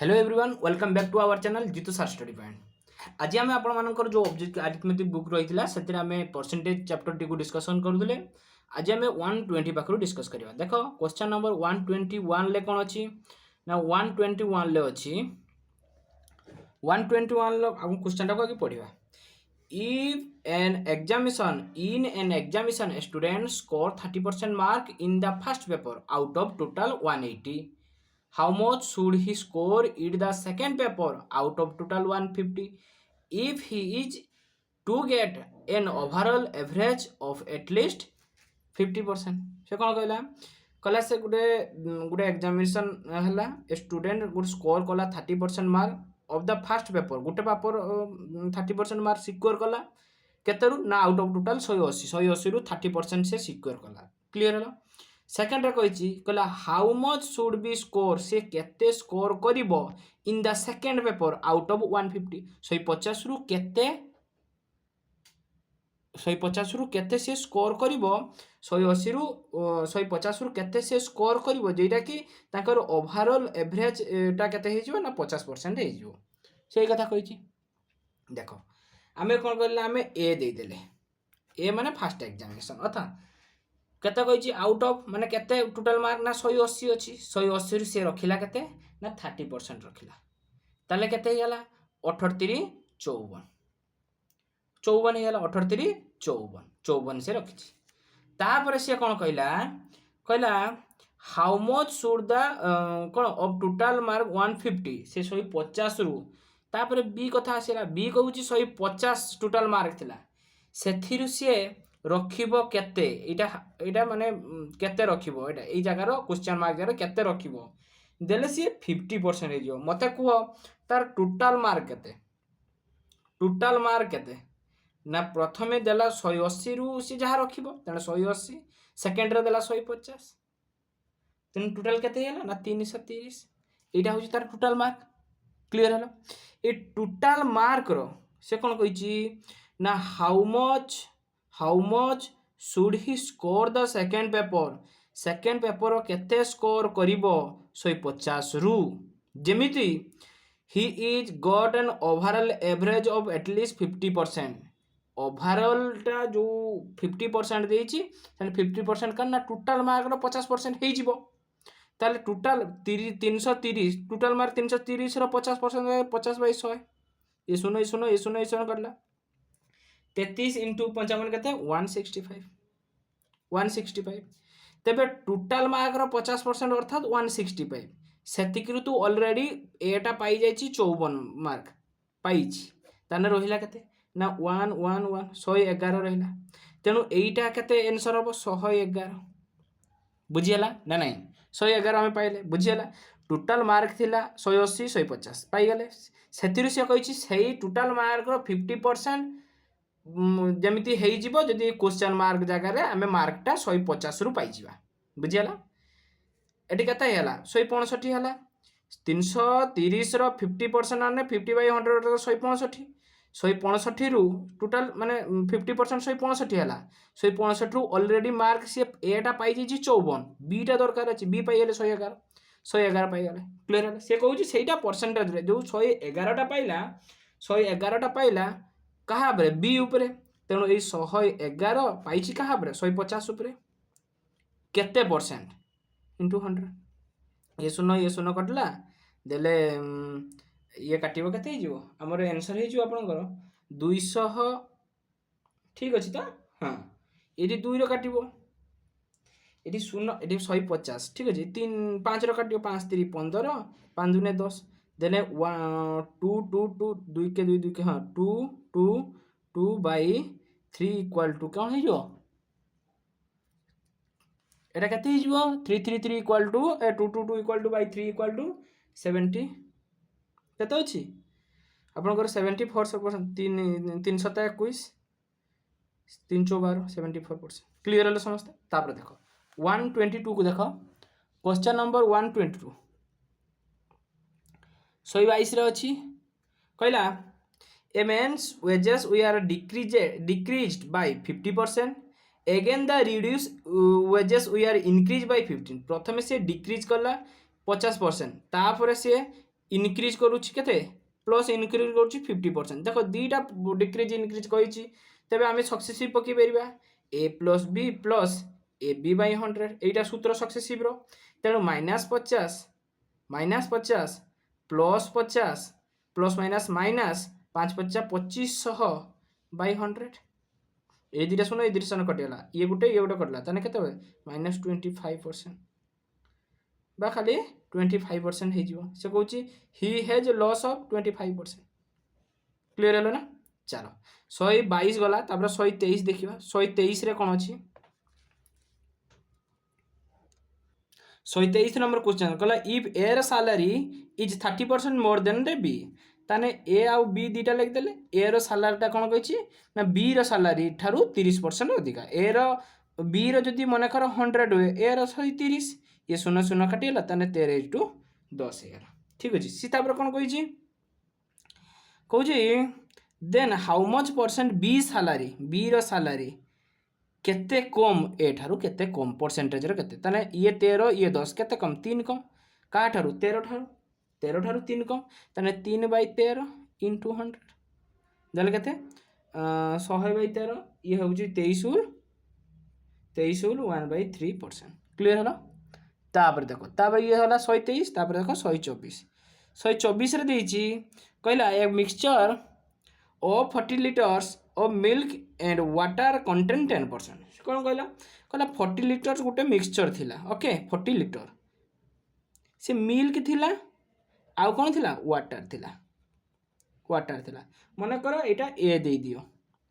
Hello everyone welcome back to our channel Jeetu sir study point. आज आम आपर जो object arithmetic book रही है से परसेंटेज चैप्टर टी डिस्कसन करूले। आज आम 120 पाखु डिस्कस करवा। देख क्वेश्चन नंबर 121 ले कौन अच्छी ना 121 ले अच्छी 121 क्वेश्चन टाक आगे पढ़ा। If an examination in an examination a student score 30% mark in the first paper out of total 180, how much should he score in the second paper out of total 150 if he is to get an overall average of at least 50%? से कौन कहला कहला से गोटे गोटे examination है student गोटे score कला 30% mark of the first paper गोटे पेपर 30% मार्क सिक्योर कला केतरु ना आउट ऑफ टोटल 180 रु 30% से सिक्योर कला। क्लियर है। सेकेंड रे कही कहला how much should be score से केते स्कोर करिवो in the second paper out of 150 150 रु केते 150 रु केते से स्कोर करिवो 180 रु 150 रु केते से स्कोर करिवो जेटा कि ताकर ओवरऑल एवरेज टा केते हे जिवो ना 50% हे जिवो सेही कथा कही। देखो आमे कोन करले आमे ए दे देले ए माने फर्स्ट एग्जामिनेशन अर्थात केते कही आउट ऑफ माने केते टोटल मार्क ना 180 अछि 180 रु से रखिला केते ना 30% रखिला ताले केते हेला 78 54 54 हेला 78 54 54 से रखी। तापर से कौन कहला कहला हाउ मच शुड द कौन ऑफ टोटल मार्क 150 से 150 रु तापर बी कथा आसला बी कहूँ 150 टोटल मार्क थिला सेथिरु से रखिबो केते एटा माने केते रखिबो एटा ए जगार क्वेश्चन मार्क जगार केते रखिबो देले से 50% हे जो मते कुह तार टोटल मार्क केते ना प्रथमे देला 180 रु सी जहाँ रखिबो तेना 180 सेकेंड रे देला 150 तेन टोटल केते हेला ना 330 एटा होची तार टोटल मार्क। क्लियर हला। ए टोटल मार्क रो से कोन कहिची ना how much should he score the second paper केते स्कोर करिवो 150 रु जेमिति he is got an overall average of at least 50%। Overall टा जो 50% देइची 50% करना टोटल मार्क रो 50% हे जिवो ताले टोटल 330 टोटल मार्क 330 रो 50% 50/100 ये सुनो करला 33 * 55 केते 165 तेबे टोटल मार्क रो 50% अर्थात 165 सेतिकरु तू ऑलरेडी एटा पाई जाईची 54 मार्क पाईची ताने रहिला केते ना 111 रहिला तेनु एटा केते आंसर हो 111 बुझियला ना नहीं 111 हमें पाइले बुझियला टोटल मार्क थिला 180 150 पाई गले सेतिरु से कहिची सेही टोटल मार्क रो 50% जेमिति हेई जिवो जदी क्वेश्चन मार्क जगह रे हमें मार्क टा 150 रु पाई जिवा बुझियला एटी केते हेला 165 हेला 330 रो 50% आने 50/100 रो 165 165 रु टोटल माने 50% 165 हेला 165 रु ऑलरेडी मार्क से एटा पाई जी 54 बी टा दरकार अछि बी पाई गेले 111 पाई गेले। क्लियर है। से कहूची सेटा परसेंटेज रे जो 111 टा पाइला कहा बरे बी ऊपर तेणु ए 111 पाइची कहा बरे 150 ऊपर केते परसेंट इनटू 100 ये सुनो कटला देले ये काटिबो केते हिजो हमर आंसर हिजो आपनकर 200 ठीक अछि त हां एडी 2 रो काटिबो एडी 0 एडी 150 ठीक अछि 3 5 रो काटिबो 5 3 15 5 2 10 देले 2 2 2 2 के 2 के हां 2 2 2/3 इक्वल टू कोन हिजो एटा केते हिजो 3 3 3 equal to 2 2 2 equal to by 3 equal to 70 केते अछि आपनकर 74% 321 312 74%। क्लियर हलो समस्त। तापर देखो 122 को देखो क्वेश्चन नंबर 122 122 रे अछि कहला a man's wages were decreased by 50% again the reduced wages were increased by 15 प्रथमे से डिक्रीज कला 50% तापर से इनक्रिज करुच्ची केते प्लस इनक्रिज करुच्ची 50%। देख दुईटा डिक्रिज इनक्रिज कही तेज आम सक्सेसिव पकई पार A plus B plus A B by 100 यहीटा सूत्र सक्सेसिव तेणु -50 plus 50 plus minus minus 5 50 2500 by 100 ये दुटा शून ये दुटा शून कटिगला ये गोटे कटिला ताने केते -25% बा खाली 25% हो से कहूँ he has loss of 25%। Clear है ना। चलो 122 गला 123 देखिए 123 रे कौन अच्छी 123 नंबर क्वेश्चन कहला if A salary is 30% more than the B ताने ए आउ बी दुटा लिखिदेले ए रो सैलरीटा कौन कही ना बी रो सैलरी ठारू 30% अधिका ए रो बी रो जदि मनकर 100 हुए ए रो 130 ये 0 0 काटिगला ताने 13:10 हो ठीक अच्छे सी कौन कही कहे then how much percent B salary B रो सैलरी केते कम ए ठारू केते कम परसेंटेज रो केते ताने ये 13 ये 10 केते कम 3 कम का ठारू 13 ठारू 3 कम ताने 3/13 इंटू 100 देले केते 100/13 ये हूँ 23 1/3%। क्लियर है तापर देखो तापर ये होला 123 तापर देखो 124 रे देइची कहला a mixture of 40 liters of milk and water contain 10%। कौन कहला कहला 40 लिटर गोटे मिक्सचर थिला ओके 40 लिटर से मिल्क थिला आउ कौन थिला वाटर थिला मन कर एटा ए दे दियो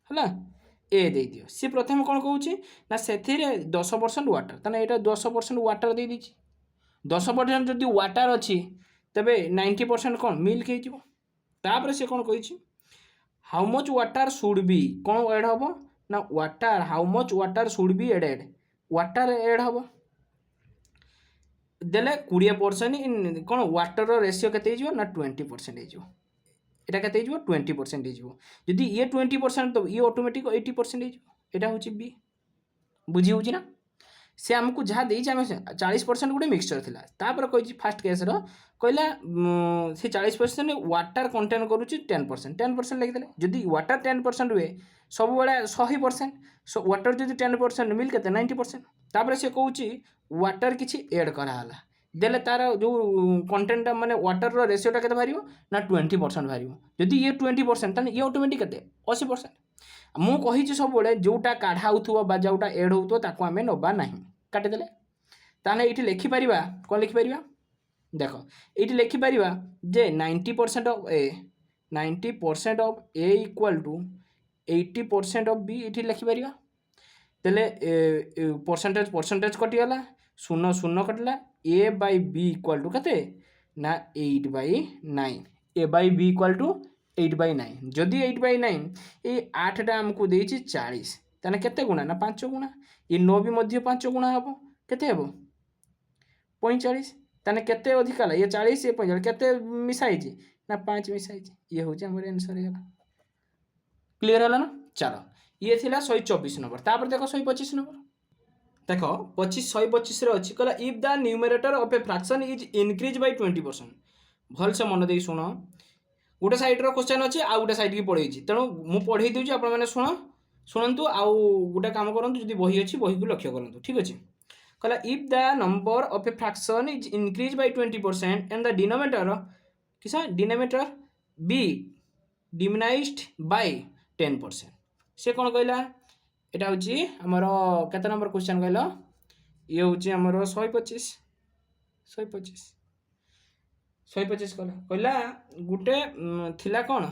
हला ए दे दियो सी प्रथम कौन कहूँ ना से 10% वाटर ताने एटा 10% वाटर दे दीची 10% जदि वाटर अच्छी तेबे 90% कौन मिल्क हो से कौन कही how much water should be कौन एड हम ना water how much water should be added water add हम देले 20% इन कौन वाटर रेशियो केते ना 20% एटा केते 20% जदि ये 20% तो ये ऑटोमेटिक 80% एटा हूँ बी बुझी हूँ ना से आमको जहाँ देम 40% गोटे मिक्सचर थिला तापर कही फास्ट केस कहला से 40% वाटर कंटेन करुच्ची 10% लिखिदेले जदि वाटर 10% हुए सब बड़े 100% वाटर जदि 10% मिल के 90% तापर से कहूँ वाटर किसी एड कराला देले तार जो कंटेंट माने वाटर रो रेशियोटा केते बाहर ना 20% बाहर जदि ये 20% ताने ये ऑटोमेटिक केते 80% मु कही सब बड़े जोटा काढ़ा होथुवा बा जोटा एड होथुवा ताको आमे नबा नाही काटिदेले ताने एठी लिखि परिबा कोन लिखि परिबा देख ये लिखिपर जे 90% of A 90% of A equal to 80% of B ये लिखिपर तेले परसेंटेज कटिगला 0 0 कटिला A by B equal to केते ना 8/9 A by B equal to 8/9 जदि 8/9 ये 8टा आमको देइछि 40 ताने केते गुणा ना 5 गुणा ये 9 भी मध्य 5 गुणा हबो केते हबो 45 ताने केते अधिक ये 40 ये 45 केते मिसाई ना 5 मिसाई ये हूँ आम आंसर है। क्लियर है ना। चलो ये थिला 124 नंबर तापर देखो 125 नंबर देख 125 रे अच्छी कहला if the numerator of a fraction is increase by 20% भल से मन दे शुण गोटे साइड रो क्वेश्चन अच्छी आ गोटे साइड की पढ़े तेणु मुझे पढ़े दूसरी आप शुणु आउ गोटे काम करूँ जब बही अच्छी बही को लक्ष्य करूँ ठीक अच्छे कहला if the number of a fraction is increase by 20% and the denominator किसा डिनोमिनेटर बी डिमिनाइज्ड बाय 10% से कौन कहला एटा हूँ आमर केते नंबर क्वेश्चन कहल ये हूँ आमर 125 कहला गोटे थिला कौन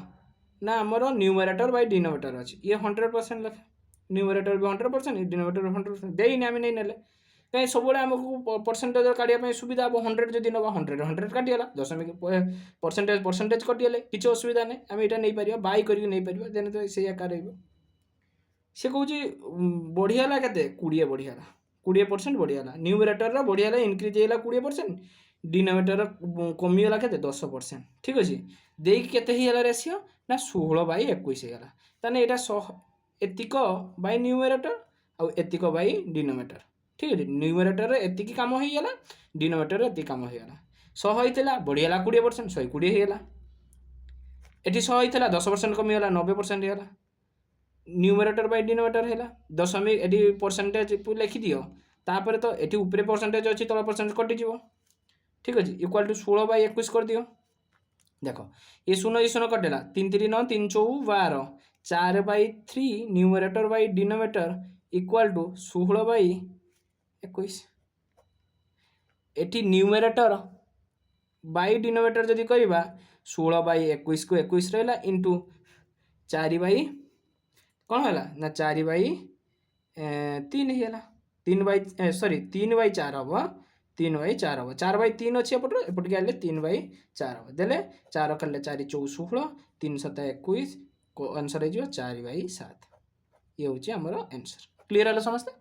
ना आमर न्यूमरेटर बाय डिनोमिनेटर अच्छी ये 100% लेखा न्यूमरेटर भी 100% डिनोमिनेटर भी 100% देने आम नहीं ना कहीं सब आमको परसेंटेज काढ़ा सुविधा हम 100 जब ना 100 काटिगला दशमिक परसेंटेज कटिगले किसी असुविधा नहीं आम यहाँ नहीं पार बाय कर देने तो से आकार सी कौच बढ़ियाला के 20% बढ़ियाला न्यूमरेटर बढ़ियाला इनक्रीज होगा 20% डिनोमिनेटर कमीगला के 10% ठीक अच्छे देकी के रेशियो ना 16/21 होगा ताने यहाँ एतिक बाय न्यूमरेटर आउ एतिक बाय डिनोमिनेटर ठीक है न्यूमरेटर एतिक काम होगा डिनोमिनेटर एतिक काम होगा 100 होता बढ़ीगला 20%, 120 होगा। ये 100 होता 10% कमीगला 90% होगा। न्यूमरेटर बाय डिनोमिनेटर है दशमिक एटी परसेंटेज लिखिदि तापर तो ये ऊपर परसेंटेज अच्छी तल परसेंटेज कटिज। ठीक अच्छे इक्वाल टू 16 बाय 21 कर दियो। देख ये 0 कटेला 3 3 9 3 4 12 4 by 3 numerator by denominator equal to 16 by 21। एटी न्यूमरेटर बाय डिनोमिनेटर जदि करवा 16 बाय 21 को 21 रहा इंटू 4 बाय कौन है ना 4 बाय 3 है 3 बाय सॉरी 3 बाय 4 हम 3 बाय 4 हम 4 बाय 3 अच्छी एपट एपटिक आए 3 बाय 4 हम देले 4 कले 4 4 16 3 7 21 को आंसर हो 4 बाय 7। ये हूँ आमर आंसर। क्लीयर है समस्ते।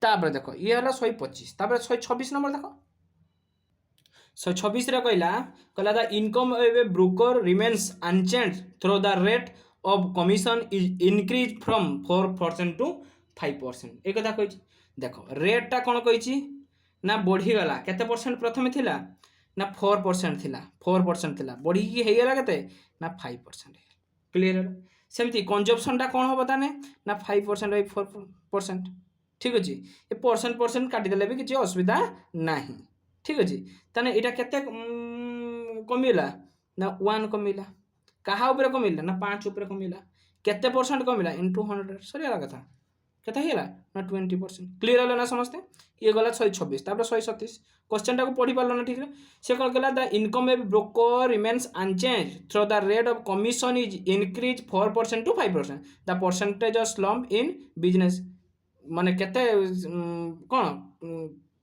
तापर देख ये है 125 तापर 126 नंबर देख 126 कहला the income of a broker remains unchange through the rate of commission is increase from 4% to 5%। एक कथा कही देख रेटा कौन कही ना बढ़ीगला केते परसेंट प्रथम थिला ना 4% थिला 4% थिला बढ़ी होगला केते ना 5%। क्लीयर है सेमती कंजप्शनटा कौन हम ताने ना 5% बाय 4%। ठीक अच्छे ये परसेंट काटिदेले भी किसी असुविधा ना। ठीक अच्छे ताने यहाँ केते कमिला ना 1 कमिला क्या ऊपर कमिला ना 5 ऊपर कमिला केते परसेंट कमिला इंटू 100 सरीगला कथा केते होगा ना 20%। क्लीयर है ना समस्ते। ये गला 126 तापर 127 क्वेश्चन टाक पढ़ी पार ना ठीक से कौन कहला the income of broker remains unchange through the rate of commission is increase 4% to 5%। The percentage of slump in business माने केते कौन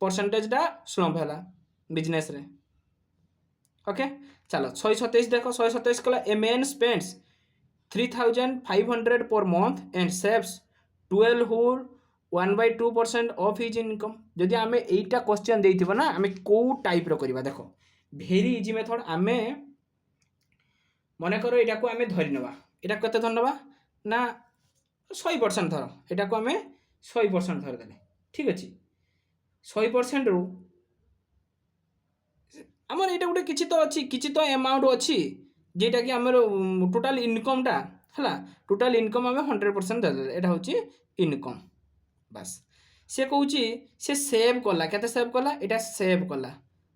परसेंटेजटा स्लम्प है बिजनेस रे। ओके चलो 127 देख 127 कहला a man spends 3500 per month and saves 12 होल 1/2% ऑफ हिज इनकम। जदि आम एटा क्वेश्चन देइथिबो ना आम को टाइप रो करबा देख भेरी इजी मेथड आम मन कर एटा को आम धरि नबा एटा केते धरि नबा ना 100% धर एटा को आम 100% धरि देले। ठीक अछि 100% रो आमर एटा गोटे किछि तो अमाउंट अच्छी जेटा कि आमर टोटल इनकमटा है टोटल इनकम आम 100% देदेले एटा होची इनकम बस। से कहूँ से सेव कला केते सेव कला एटा सेव कला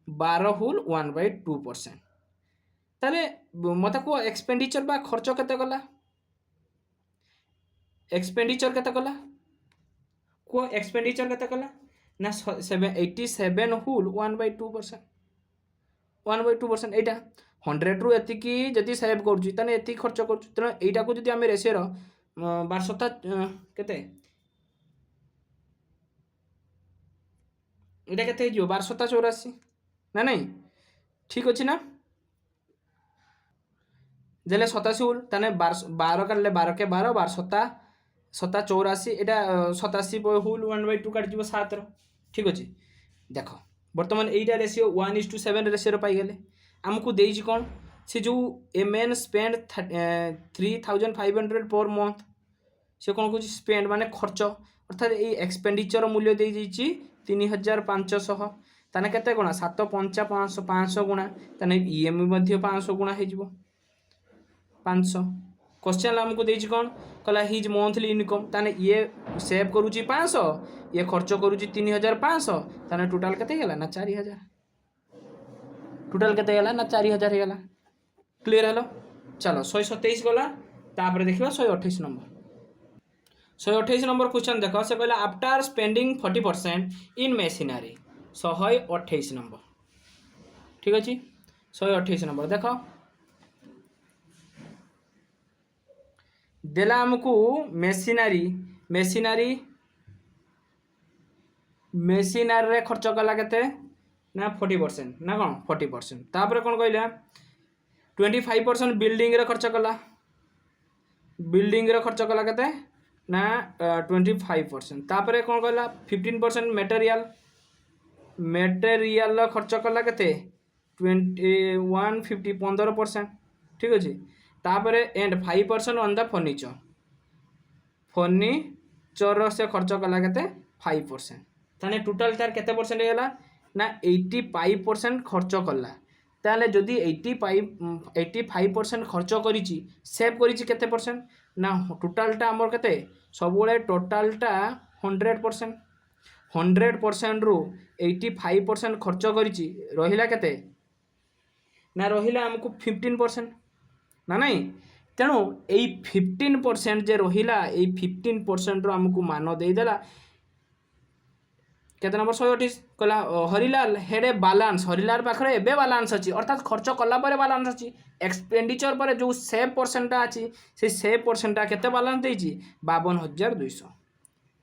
12 होल 1/2%। ताले मत को एक्सपेंडिचर बा खर्च केते कला एक्सपेंडिचर केते कला को एक्सपेंडिचर केते कला ना 87 होल 1/2%। 1/2% एटा 100 रु एतिकी जदि सेव करूँ ताने एति खर्च करूँ तेना एटा को जदि आम रेशियो 12 केते एटा केते हो 1284 ना नहीं। ठीक अच्छे ना देले 87 होल ताने 12 काटले 12 के 12 12 7 84 एटा 87 होल 1/2 काट जीव 7 रो। ठीक अच्छे देख बर्तमान एटा रेशियो 1:7 रेशियो पाईगले आमको देइछि कौन से जो a man spend 3500 per month से कौन कहूँ स्पेंड माने खर्च अर्थात ये एक्सपेंडिचर मूल्य दे 3500 ताने केते गुणा 7 5 500 गुणा ताने ईएमआई 500 गुणा हो 500। क्वेश्चन आमको देइछि कौन कहला हिज मंथली इनकम ताने ये सेव करूची 500 ये खर्च करूची 3500 ताने टोटल केते गेला ना 4000 टोटल केते गेला ना 4000 हेगला। क्लियर हेलो चलो 127 गला तापर देखिबा 128 नंबर 128 नंबर क्वेश्चन देख से कहला आफ्टर स्पेंडिंग 40% इन मेसिनरी 128 नंबर। ठीक अच्छे 128 नंबर देख देला आमको मेसिनरी मेसिनरी रे खर्च कला केते ना 40% ना कौन 40% तापर कौन कहला 25% बिल्डिंग रे खर्च कला बिल्डिंग रे खर्च कला केते ना 25% तापर कौन कहला 15% मटेरियल मटेरियल खर्च कला केते 150 15%। ठीक अच्छे तापर and 5% on the furniture furniture से खर्च कला केते 5% ताने टोटल तार केते परसेंट हैला ना 85% खर्च कला ताले जदि 85% खर्च करिछि सेव करिछि केते परसेंट ना टोटालटा आमर केते सबुळे टोटालटा 100%। 100% रु 85% खर्च करिछि रहिला केते ना रहिला हमकु 15% ना नहीं। तेणु यही 15% जे रहिला यही 15% रो हमकु मान देदेला केते नंबर 128 कहला हरिलाल हेडे बालांस हरिलाल पाखरे एबे बालांस अछि अर्थात खर्च कला परे बालांस अछि एक्सपेंडिचर परे जो सेव परसेंट अछि से सेव परसेंट केते बालांस देछि 52200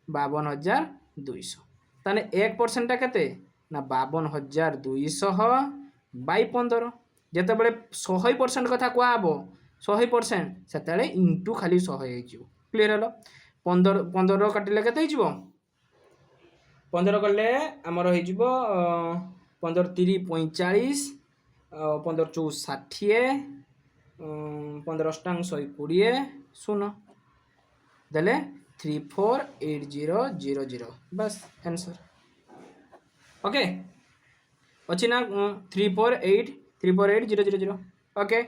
52200 ताने 1% केते ना 52200 बाई 15 जेते बेले 100% कथा कुआ हबो 100% सेतेले इंटू खाली 100 हे जिवो क्लियर हलो 15 काटिले केते हे जिवो 15 कले आमर हो 15 3 45 15 4 60 15 अष्टांग 120 शून्य देले 348000 बस आंसर ओके अच्छी ना 348000 ओके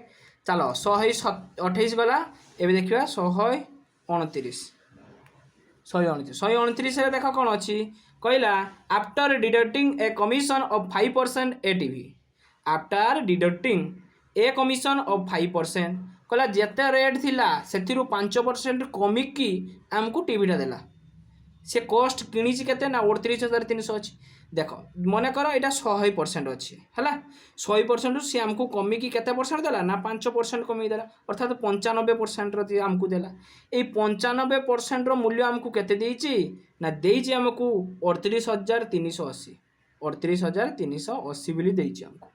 चलो 128 गला एबे देखिबा 129 देख कौन अच्छी कहला after deducting A commission of 5% ATV after deducting A commission of 5% कहला जेते रेट थिला सेथिरु 5% कमिकी आमको टीवीटा देला से कॉस्ट किणी केते ना 38300 अच्छी देख मन कर यहाँ 100% अच्छी है 100% सी आमको कमिकी केते परसेंट देला ना 5% कमी देला अर्थात 95% रति आमको देला ये 95% रो मूल्य आमको केते देइची ना देइची आमको 38380 38380 बोली देइची आमको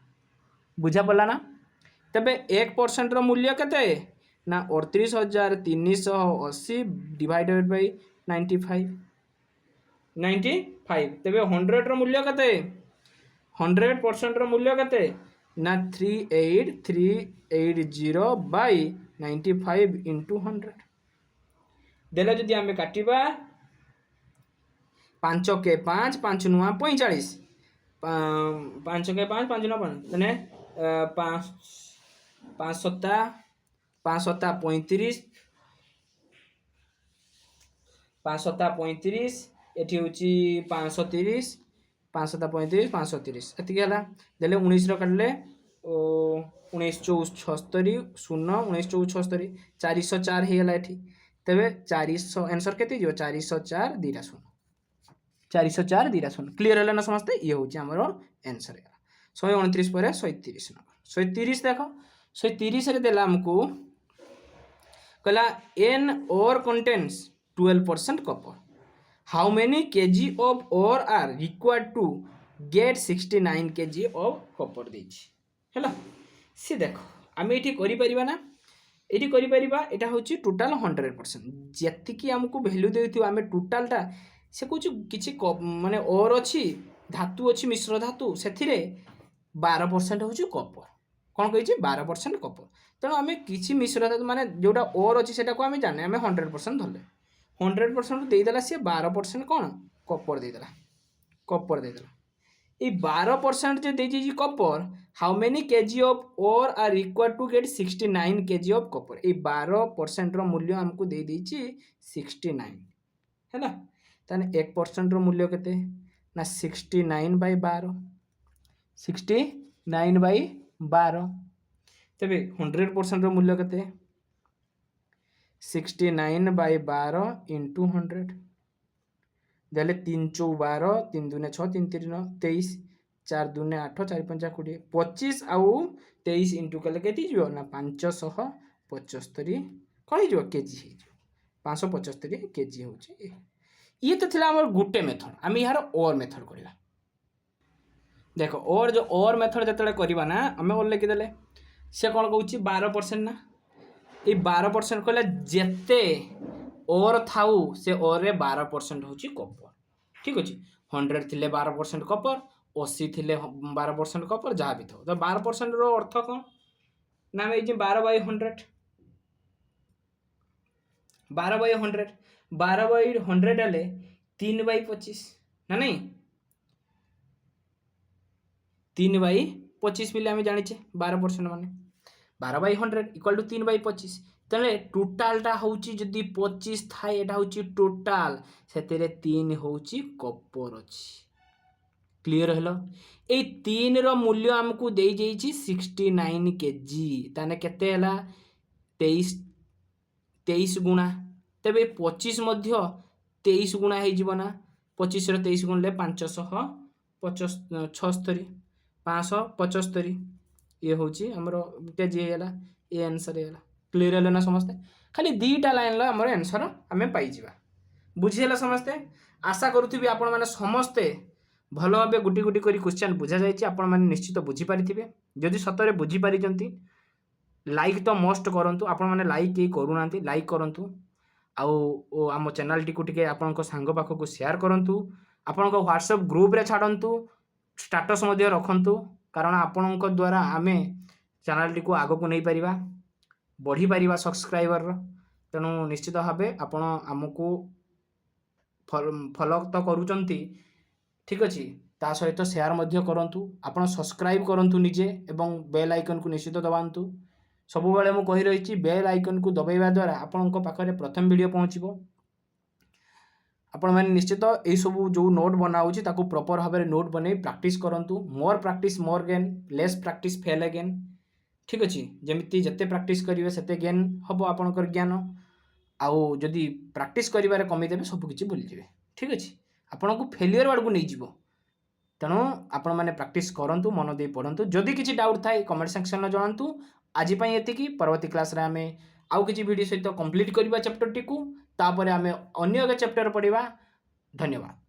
बुझा पड़ला ना तबे 1% रो मूल्य केते ना 38380 डिवाइडेड बाय 95 तेबे 100 रो मूल्य केते 100% रो मूल्य केते ना 38380 बाय 95 इंटू 100 देला जदि आमे काटिबा 5 के 5 5 नुआ 45 5 के 5 5 नुआ 5 तने 5 5 सत्ता 5 सत्ता 35 5 सत्ता 35 एठी होची 530 5 सत्ता 35 530 एति गेला देले 19 रो काटले 19 24 76 0 19 24 76 404 हे गेला एठी तबे 400 आंसर केते जो 404 दीरा 0 404 दीरा 0 क्लियर होला ना समझते ये होची हमरो आंसर 129 पर 130 नंबर 130 देखो 130 रे देला हमको कहला n ore contains 12% copper how many kg of ore are required to get 69 kg of copper देछि हैला सी देखो आमे एठी करि परिबा ना एठी करि परिबा एटा होची टोटल 100% जेति की हमको वैल्यू देथियो आमे टोटलटा से कुछ किछि माने और अछि धातु अछि मिश्र धातु सेथिरे 12% होची कॉपर कोन कहै छी 12% कॉपर तेणु आमे किछि मिश्र धातु माने जोटा और अछि सेटा को आमे जाने आमे 100% धरले 100% दे देला से 12% कोन कॉपर दे देला ए 12% जे दे जी copper how many KG of ore are required to get 69 KG of copper a 12% रो मूल्य हमको दे देछि 69 हैला ताने 1% रो मूल्य केते ना 69 बाय 12 69 बाय 12 तबे 100% रो मूल्य केते 69 बाय 12 इंटू 100 देले 3 चौ 12 3 दुने 6 3 3 9 23 4 दुने 8 4 5 20 25 आउ 23 इंटू कले केती जिवो ना 575 कोन हिजो केजी हिजो 575 केजी होची ये तो थिला हमर गुटे मेथड हम यार और मेथड करिला देखो और जो और मेथड जतले करिबा ना हमें और लिखि देले से कोन कहूची 12% ना ये 12% कहले जेते और थाउ से और रे 12% होची कॉपर ठीक अछि 100 थिले 12% कॉपर 80 थिले 12% कॉपर जहाँ भी था तो 12% रो अर्थ कौन ना मैं 12 बाई 100 12 बाई 100 12 बाई 100 डाले 3 बाई 25 ना नहीं 3 बाई 25 पिले आम जाने 12% मान 12/100 इक्वल टू 3/25 तेरे टोटालटा हूँ जदि 25 थाए यहाँ हूँ टोटाल से 3 हूँ कपर अच्छी क्लीयर हेलो ये 3 रो मूल्य आमको दे 69 kg ताने केते हला 23 गुणा तेबे 25 मध्य 23 गुणा हो ना 25 रो 23 गुणले 576 575 ये हूँ आमर केजी है ये आंसर है क्लीयर है ना समस्ते खाली 2टा लाइन आमर आंसर आम पाइबा बुझीगला समस्ते आशा करूँ आपण मैंने समस्ते भल भाव गोटी गोटी कर क्वेश्चन बुझा जाए आपण मैंने निश्चित बुझीपारे जदि सतरे बुझीपारी लाइक तो मस्ट करूँ आपण मैंने लाइक कहीं करूना लाइक करूँ आम चैनल टी टे आपण सांग पाखक शेयर करूँ आपण व्हाट्सएप ग्रुप रे छाड़ू स्टाटस रखु कारण आपण द्वारा आम चैनल टी आग को नहीं पारिबा बढ़ी पारिबा सब्सक्राइबर तेणु निश्चित भाव आपण आमको फॉलो तो करूचंती ठीक अच्छे ता सहित शेयर करूँ आपण सब्सक्राइब करूँ निजे एवं बेल आइकन को निश्चित दबातु सब बेले मुझे कही रही बेल आइकन को दबाइबा द्वारा आपण पाखे प्रथम वीडियो पहुँचो आपण मैंने निश्चित यही सब जो नोट बनाऊँगी ताकू प्रॉपर भाव में नोट बन प्रैक्टिस करूँ more practice more gain less practice fail again ठीक अच्छे जमी जिते प्रैक्टिस करेंगे सेते गेन हम आपंकर ज्ञान आउ जदि प्रैक्टिस करें कमीदेवे सबकि भूलीजे ठीक अच्छे आपन को फेलियर वाड़ को नहीं जीवो तेणु आपण मैंने प्रैक्टिस करूँ मन दे पढ़ु जदि किसी डाउट थाए कमेंट सेक्शन में जनातु आज ये परवर्ती क्लास रे आमे आउ किसी वीडियो सहित कंप्लीट करवा चैप्टर टी को तापर आमे अन्य एक चैप्टर पढ़िबा धन्यवाद।